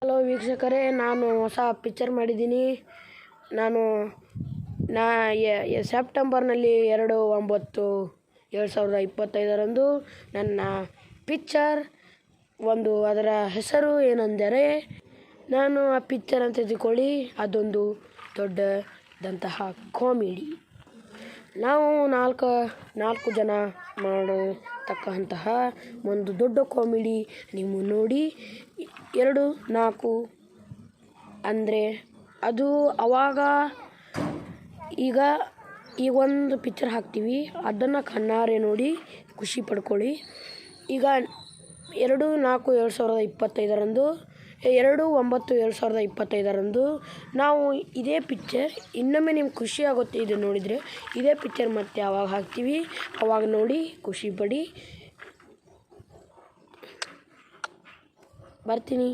Hello ವೀಕ್ಷಕರೇ, ನಾನು ಹೊಸ ಪಿಕ್ಚರ್ ಮಾಡಿದ್ದೀನಿ. ನಾನು ಸೆಪ್ಟೆಂಬರ್ನಲ್ಲಿ 2/9/2025 ನನ್ನ ಪಿಕ್ಚರ್ ಅದರ ಹೆಸರು ಏನೆಂದರೆ, ನಾನು ಆ ಪಿಕ್ಚರ್ ಅಂತ ತಿಳ್ಕೊಳ್ಳಿ, ಅದೊಂದು ದೊಡ್ಡದಂತಹ ಕಾಮಿಡಿ. ನಾವು ನಾಲ್ಕು ಜನ ಮಾಡತಕ್ಕಂತಹ ಒಂದು ದೊಡ್ಡ ಕಾಮಿಡಿ ನೀವು ನೋಡಿ. 2-4 ಅಂದರೆ ಅದು ಅವಾಗ ಈಗ ಒಂದು ಪಿಕ್ಚರ್ ಹಾಕ್ತೀವಿ, ಅದನ್ನು ಕಣ್ಣಾರೆ ನೋಡಿ ಖುಷಿ ಪಡ್ಕೊಳ್ಳಿ. ಈಗ 2/4/2025 2/9/2025 ನಾವು ಇದೇ ಪಿಕ್ಚರ್ ಇನ್ನೊಮ್ಮೆ ನಿಮ್ಗೆ ಖುಷಿ ಆಗುತ್ತೆ. ಇದು ನೋಡಿದರೆ ಇದೇ ಪಿಕ್ಚರ್ ಮತ್ತೆ ಅವಾಗ ಹಾಕ್ತೀವಿ, ಅವಾಗ ನೋಡಿ ಖುಷಿ ಪಡಿ. ಬರ್ತೀನಿ.